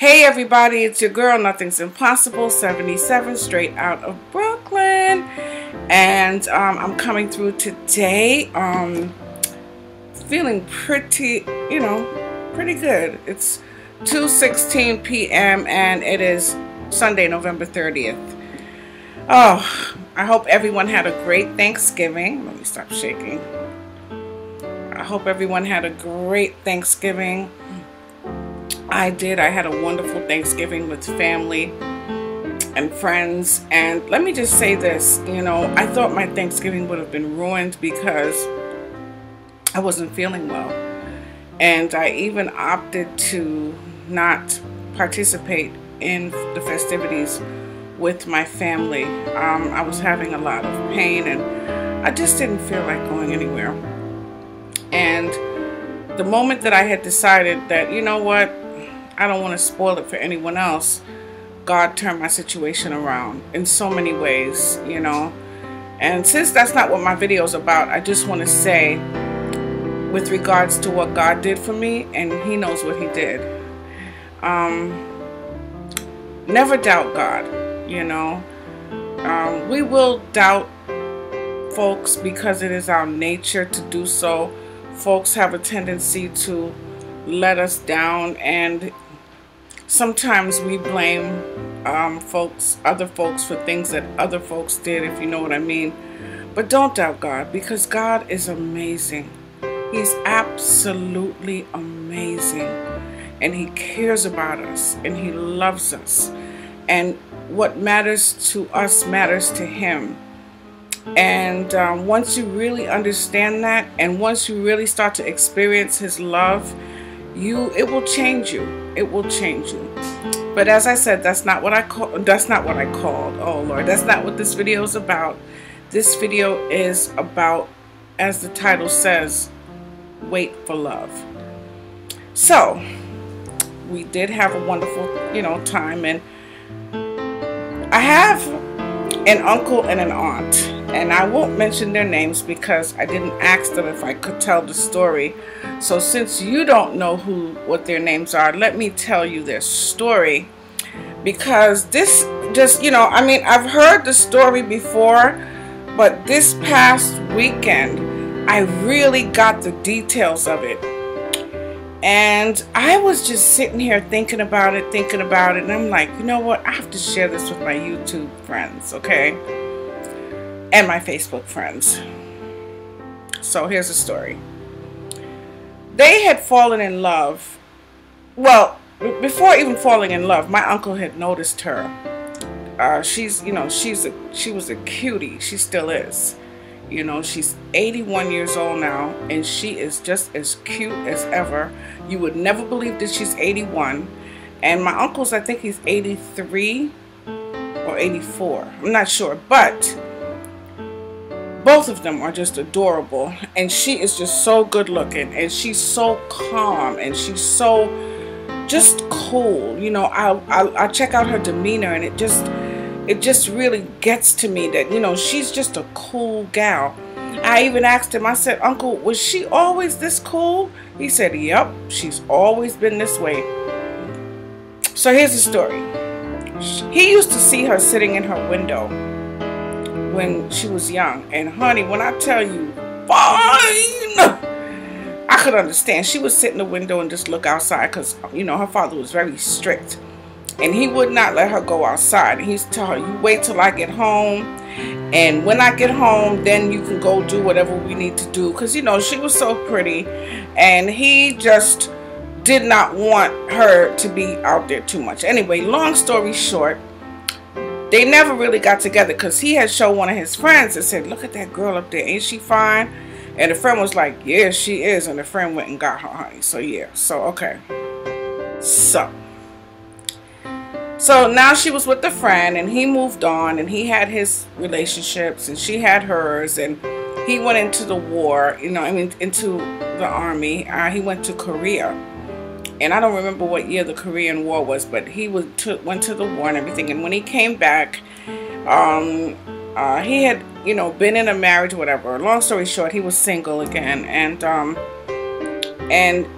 Hey everybody, it's your girl, Nothing's Impossible, 77, straight out of Brooklyn. And I'm coming through today, feeling pretty, pretty good. It's 2:16 p.m. and it is Sunday, November 30th. Oh, I hope everyone had a great Thanksgiving. Let me stop shaking. I hope everyone had a great Thanksgiving. I did. I had a wonderful Thanksgiving with family and friends. And let me just say this, I thought my Thanksgiving would have been ruined because I wasn't feeling well. And I even opted to not participate in the festivities with my family. I was having a lot of pain and I just didn't feel like going anywhere. And the moment that I had decided that, you know what, I don't want to spoil it for anyone else, God turned my situation around in so many ways, And since that's not what my video is about, I just want to say, with regards to what God did for me, and He knows what He did. Never doubt God, We will doubt folks because it is our nature to do so. Folks have a tendency to let us down, and sometimes we blame other folks for things that other folks did, if you know what I mean. But don't doubt God, because God is amazing. He's absolutely amazing, and He cares about us, and He loves us, and what matters to us matters to Him. And once you really understand that, and once you really start to experience His love, it will change you. It will change you. But as I said, that's not what I called. Oh Lord, that's not what this video is about. This video is about, as the title says, wait for love. So we did have a wonderful, time, and I have an uncle and an aunt, and I won't mention their names because I didn't ask them if I could tell the story. So since you don't know what their names are, let me tell you their story, because this just, I've heard the story before, but this past weekend I really got the details of it. And I was just sitting here thinking about it, and I'm like, you know what? I have to share this with my YouTube friends, okay? And my Facebook friends. So here's the story. They had fallen in love. Well, before even falling in love, my uncle had noticed her. She was a cutie. She still is. She's 81 years old now, and she is just as cute as ever. You would never believe that she's 81. And my uncle's, I think he's 83 or 84. I'm not sure, but both of them are just adorable. And she is just so good looking, and she's so calm, and she's so just cool. I check out her demeanor, and it just really gets to me that, she's just a cool gal. I even asked him, I said, Uncle, was she always this cool? He said, yep, she's always been this way. So here's the story. He used to see her sitting in her window when she was young. And honey, when I tell you, fine, I could understand. She would sit in the window and just look outside because, her father was very strict. And he would not let her go outside. And he used to tell her, you wait till I get home. And when I get home, then you can go do whatever we need to do. Because, she was so pretty. And he just did not want her to be out there too much. Anyway, long story short, they never really got together because he had showed one of his friends and said, look at that girl up there. Ain't she fine? And the friend was like, yeah, she is. And the friend went and got her, honey. So, yeah. So, okay. So now she was with the friend, and he moved on, and he had his relationships, and she had hers, and he went into the war, into the army. He went to Korea, and I don't remember what year the Korean War was, but he went to the war and everything. And when he came back, he had, been in a marriage, whatever. Long story short, he was single again, and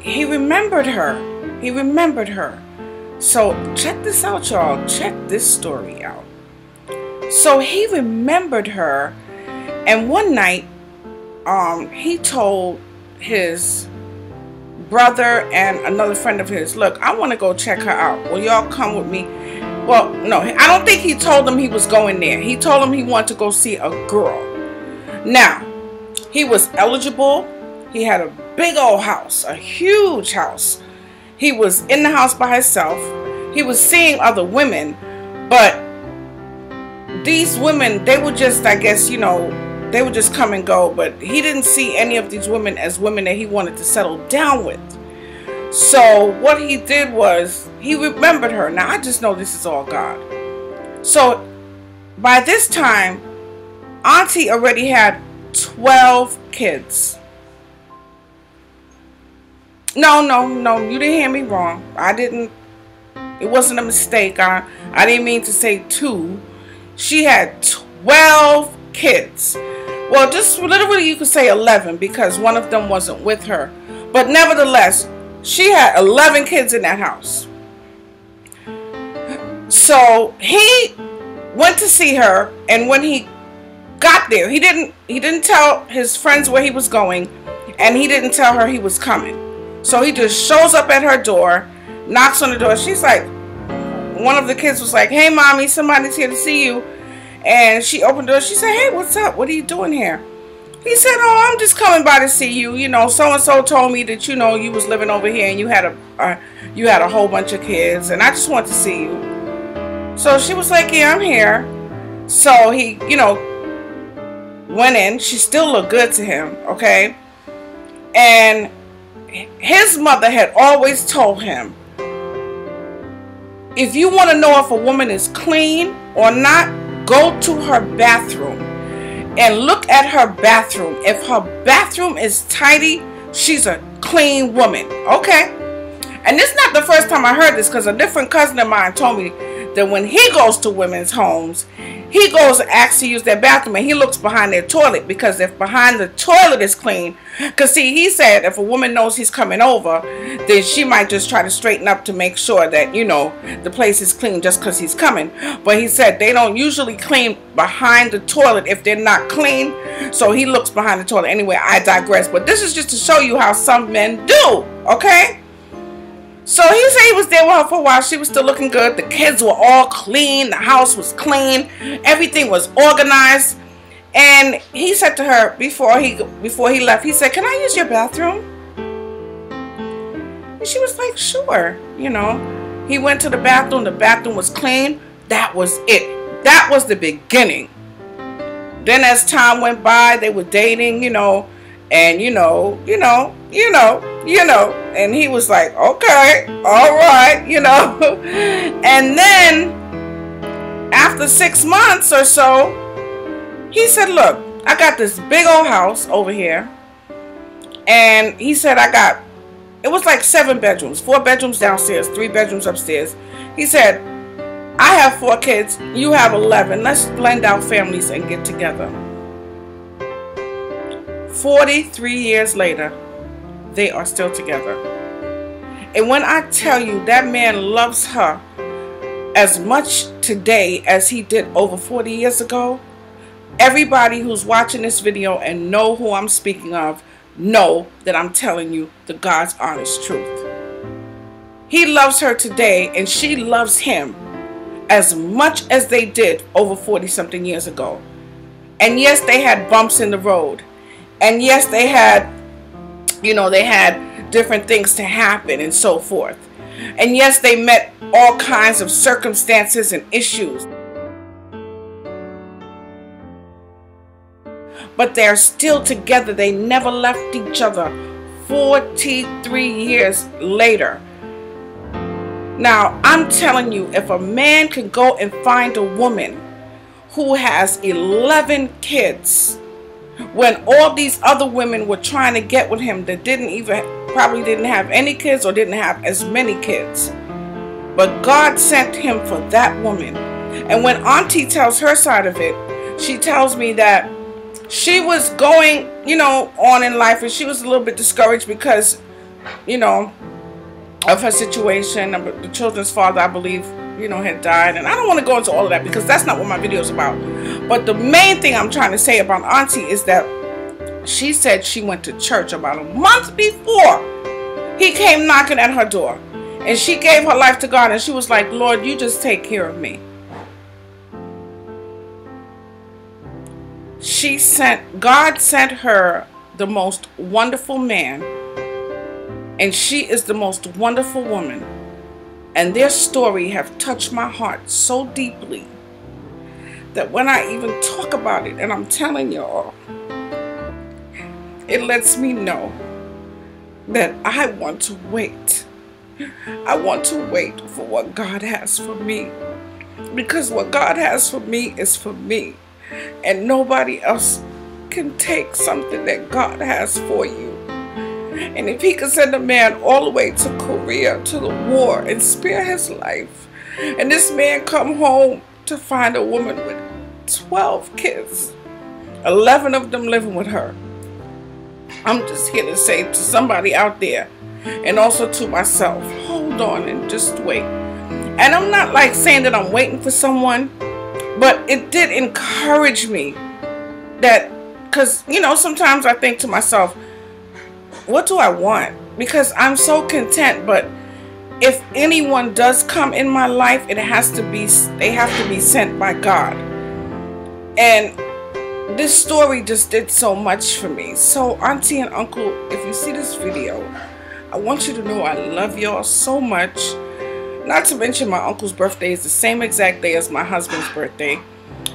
he remembered her. So check this out, y'all. Check this story out. So he remembered her, and one night he told his brother and another friend of his, look, I want to go check her out. Will y'all come with me? Well, no, I don't think he told them he was going there. He told them he wanted to go see a girl. Now, he was eligible. He had a big old house, a huge house. He was in the house by himself. He was seeing other women, but these women, they would just, I guess, you know, they would just come and go, but he didn't see any of these women as women that he wanted to settle down with. So what he did was, he remembered her. Now, I just know this is all God. So by this time, Auntie already had 12 kids. No, you didn't hear me wrong. It wasn't a mistake. I didn't mean to say 2. She had 12 kids. Well, just literally you could say 11 because one of them wasn't with her. But nevertheless, she had 11 kids in that house. So he went to see her, and when he got there, he didn't tell his friends where he was going, and he didn't tell her he was coming. So he just shows up at her door, knocks on the door. She's like, one of the kids was like, hey mommy, somebody's here to see you. And she opened the door. She said, hey, what's up? What are you doing here? He said, oh, I'm just coming by to see you. You know, so-and-so told me that, you know, you was living over here and you had a whole bunch of kids, and I just want to see you. So she was like, yeah, I'm here. So he, you know, went in. She still looked good to him, okay? And his mother had always told him, if you want to know if a woman is clean or not, go to her bathroom and look at her bathroom. If her bathroom is tidy, she's a clean woman, okay? And this is not the first time I heard this, because a different cousin of mine told me that when he goes to women's homes, he goes and asks to use their bathroom, and he looks behind their toilet, because if behind the toilet is clean, because see, he said if a woman knows he's coming over, then she might just try to straighten up to make sure that, you know, the place is clean just because he's coming. But he said they don't usually clean behind the toilet if they're not clean, so he looks behind the toilet. Anyway, I digress, but this is just to show you how some men do, okay? So he said he was there with her for a while. She was still looking good. The kids were all clean. The house was clean. Everything was organized. And he said to her before he left, he said, can I use your bathroom? And she was like, sure. You know, he went to the bathroom. The bathroom was clean. That was it. That was the beginning. Then as time went by, they were dating, you know, and you know, and he was like, okay, all right, you know. And then after 6 months or so, he said, look, I got this big old house over here. And he said, it was like 7 bedrooms, 4 bedrooms downstairs, 3 bedrooms upstairs. He said, I have 4 kids, you have 11. Let's blend our families and get together. 43 years later, they are still together. And when I tell you that man loves her as much today as he did over 40 years ago, everybody who's watching this video and know who I'm speaking of, know that I'm telling you the God's honest truth. He loves her today, and she loves him as much as they did over 40-something years ago. And yes, they had bumps in the road. And yes, they had, you know, they had different things to happen and so forth. And yes, they met all kinds of circumstances and issues. But they're still together. They never left each other 43 years later. Now, I'm telling you, if a man can go and find a woman who has 11 kids, when all these other women were trying to get with him that probably didn't have any kids or didn't have as many kids. But God sent him for that woman. And when Auntie tells her side of it, she tells me that she was going, you know, on in life, and she was a little bit discouraged because, you know, of her situation. The children's father, I believe, had died. And I don't want to go into all of that because that's not what my video is about. But the main thing I'm trying to say about Auntie is that she said she went to church about a month before he came knocking at her door. And she gave her life to God. And she was like, Lord, you just take care of me. God sent her the most wonderful man. And she is the most wonderful woman. And their story have touched my heart so deeply that when I even talk about it, and I'm telling y'all, it lets me know that I want to wait. I want to wait for what God has for me. Because what God has for me is for me. And nobody else can take something that God has for you. And if he could send a man all the way to Korea, to the war, and spare his life, and this man come home to find a woman with 12 kids, 11 of them living with her, I'm just here to say to somebody out there, and also to myself, hold on and just wait. And I'm not like saying that I'm waiting for someone, but it did encourage me that, because, sometimes I think to myself, what do I want? Because I'm so content, but if anyone does come in my life, they have to be sent by God. And this story just did so much for me. So Auntie and Uncle, if you see this video, I want you to know I love y'all so much. Not to mention my uncle's birthday is the same exact day as my husband's birthday.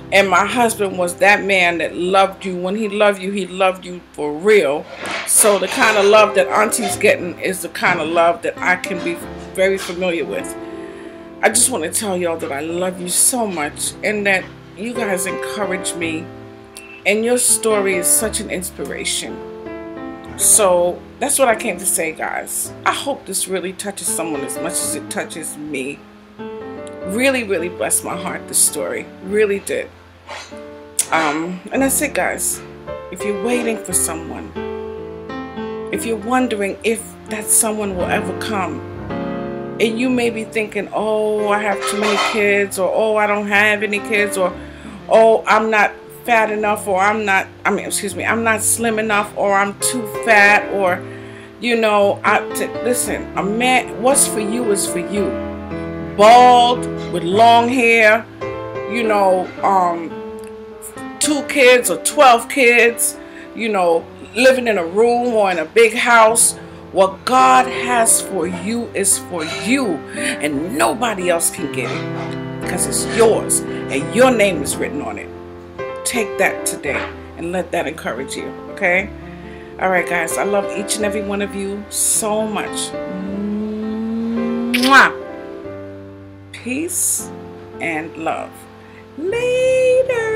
And my husband was that man that loved you. When he loved you for real. So the kind of love that Auntie's getting is the kind of love that I can be very familiar with. I just want to tell y'all that I love you so much and that you guys encourage me. And your story is such an inspiration. So that's what I came to say, guys. I hope this really touches someone as much as it touches me. Really, really blessed my heart, this story. Really did. And that's it, guys. If you're waiting for someone, if you're wondering if that someone will ever come, and you may be thinking, oh, I have too many kids, or oh, I don't have any kids, or oh, I'm not fat enough, or I'm not slim enough, or I'm too fat, or listen, a man, what's for you is for you. Bald with long hair, 2 kids or 12 kids, living in a room or in a big house. What God has for you is for you, and nobody else can get it because it's yours and your name is written on it. Take that today and let that encourage you, okay? All right, guys, I love each and every one of you so much. Mwah! Peace and love. Later.